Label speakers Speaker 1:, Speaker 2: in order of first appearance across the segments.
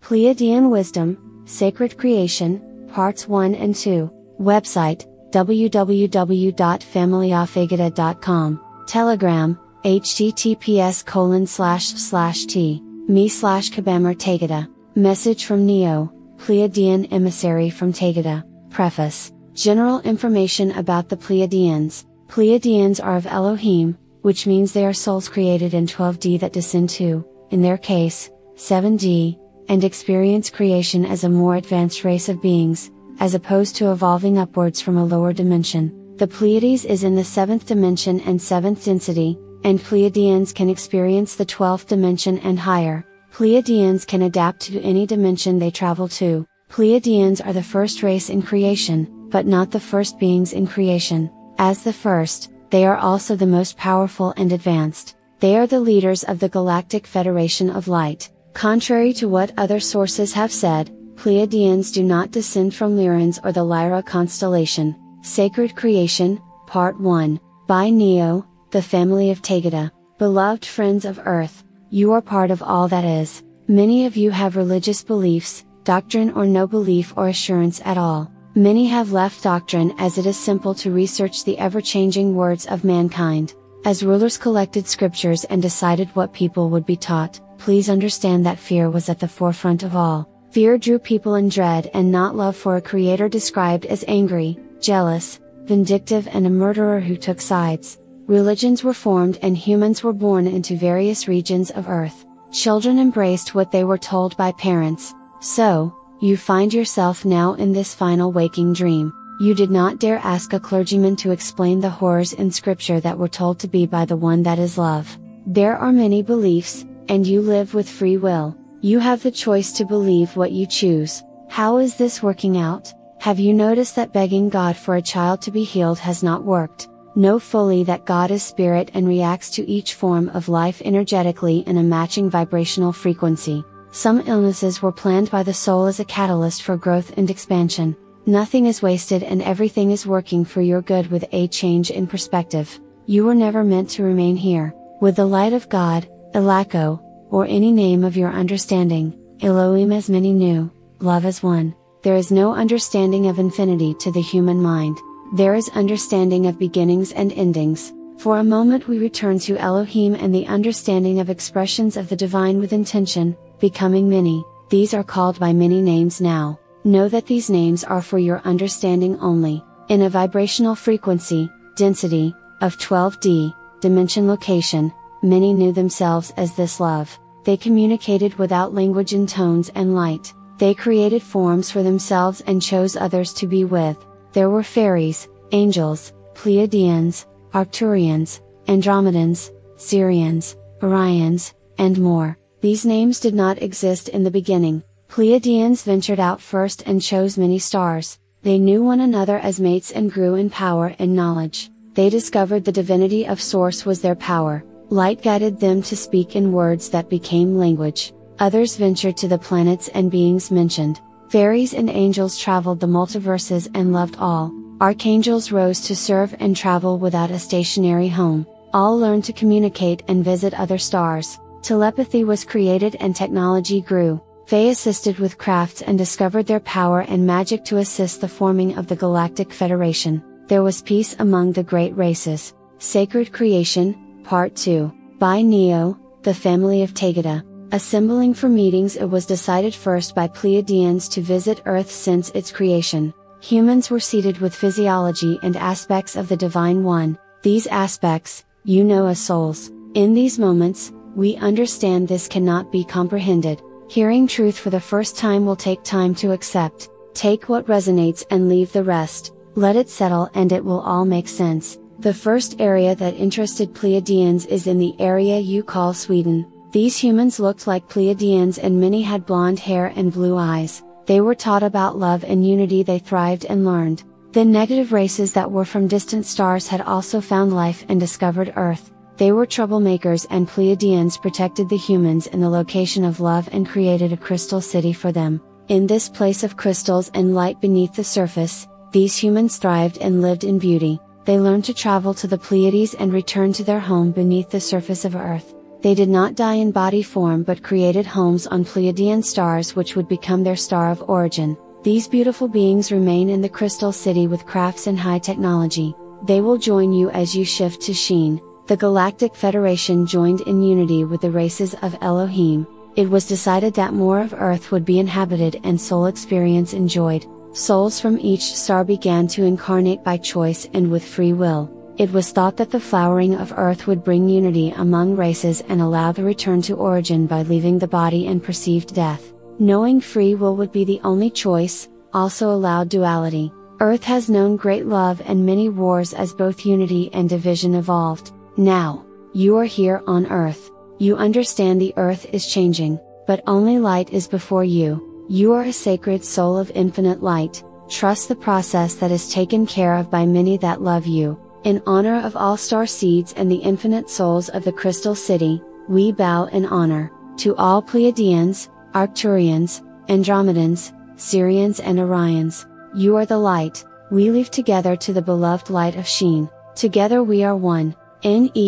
Speaker 1: Pleiadian Wisdom, Sacred Creation, Parts 1 and 2. Website, www.familyofaygeta.com. Telegram, https://t.me/kabemer Taygeta. Message from Neioh, Pleiadian emissary from Taygeta. Preface. General information about the Pleiadians. Pleiadians are of Elohim, which means they are souls created in 12D that descend to, in their case, 7D, and experience creation as a more advanced race of beings, as opposed to evolving upwards from a lower dimension. The Pleiades is in the 7th dimension and 7th density, and Pleiadians can experience the 12th dimension and higher. Pleiadians can adapt to any dimension they travel to. Pleiadians are the first race in creation, but not the first beings in creation. As the first, they are also the most powerful and advanced. They are the leaders of the Galactic Federation of Light. Contrary to what other sources have said, Pleiadians do not descend from Lyrans or the Lyra constellation. Sacred Creation, Part 1, by Neioh, the family of Taygeta. Beloved friends of Earth, you are part of all that is. Many of you have religious beliefs, doctrine or no belief or assurance at all. Many have left doctrine as it is simple to research the ever-changing words of mankind. As rulers collected scriptures and decided what people would be taught, please understand that fear was at the forefront of all. Fear drew people in dread and not love for a creator described as angry, jealous, vindictive and a murderer who took sides. Religions were formed and humans were born into various regions of Earth. Children embraced what they were told by parents. So, you find yourself now in this final waking dream. You did not dare ask a clergyman to explain the horrors in scripture that were told to be by the one that is love. There are many beliefs, and you live with free will. You have the choice to believe what you choose. How is this working out? Have you noticed that begging God for a child to be healed has not worked? Know fully that God is spirit and reacts to each form of life energetically in a matching vibrational frequency. Some illnesses were planned by the soul as a catalyst for growth and expansion. Nothing is wasted and everything is working for your good with a change in perspective. You were never meant to remain here. With the light of God, Elako, or any name of your understanding, Elohim as many knew, love as one. There is no understanding of infinity to the human mind. There is understanding of beginnings and endings. For a moment we return to Elohim and the understanding of expressions of the divine with intention, becoming many. These are called by many names now. Know that these names are for your understanding only. In a vibrational frequency, density, of 12D, dimension location, many knew themselves as this love. They communicated without language in tones and light. They created forms for themselves and chose others to be with. There were fairies, angels, Pleiadians, Arcturians, Andromedans, Sirians, Orions, and more. These names did not exist in the beginning. Pleiadians ventured out first and chose many stars. They knew one another as mates and grew in power and knowledge. They discovered the divinity of Source was their power. Light guided them to speak in words that became language. Others ventured to the planets and beings mentioned. Fairies and angels traveled the multiverses and loved all. Archangels rose to serve and travel without a stationary home. All learned to communicate and visit other stars. Telepathy was created and technology grew. Fae assisted with crafts and discovered their power and magic to assist the forming of the Galactic Federation. There was peace among the great races. Sacred Creation, Part 2, by Neioh, the family of Taygeta. Assembling for meetings, it was decided first by Pleiadians to visit Earth since its creation. Humans were seated with physiology and aspects of the Divine One. These aspects, you know as souls. In these moments, we understand this cannot be comprehended. Hearing truth for the first time will take time to accept. Take what resonates and leave the rest. Let it settle and it will all make sense. The first area that interested Pleiadians is in the area you call Sweden. These humans looked like Pleiadians and many had blonde hair and blue eyes. They were taught about love and unity. They thrived and learned. The negative races that were from distant stars had also found life and discovered Earth. They were troublemakers and Pleiadians protected the humans in the location of love and created a crystal city for them. In this place of crystals and light beneath the surface, these humans thrived and lived in beauty. They learned to travel to the Pleiades and return to their home beneath the surface of Earth. They did not die in body form but created homes on Pleiadian stars which would become their star of origin. These beautiful beings remain in the Crystal City with crafts and high technology. They will join you as you shift to Sheen. The Galactic Federation joined in unity with the races of Elohim. It was decided that more of Earth would be inhabited and soul experience enjoyed. Souls from each star began to incarnate by choice and with free will. It was thought that the flowering of Earth would bring unity among races and allow the return to origin by leaving the body and perceived death. Knowing free will would be the only choice, also allowed duality. Earth has known great love and many wars as both unity and division evolved. Now, you are here on Earth. You understand the Earth is changing, but only light is before you. You are a sacred soul of infinite light. Trust the process that is taken care of by many that love you. In honor of all star seeds and the infinite souls of the Crystal City, we bow in honor to all Pleiadians, Arcturians, Andromedans, Sirians and Orions. You are the light. We leave together to the beloved light of Sheen. Together we are one. N-E-K-M-A-E-E-E-A.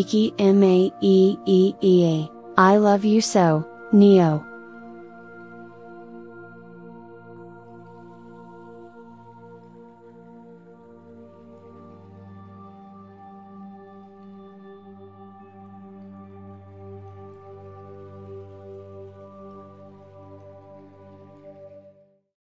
Speaker 1: I love you so, Neioh.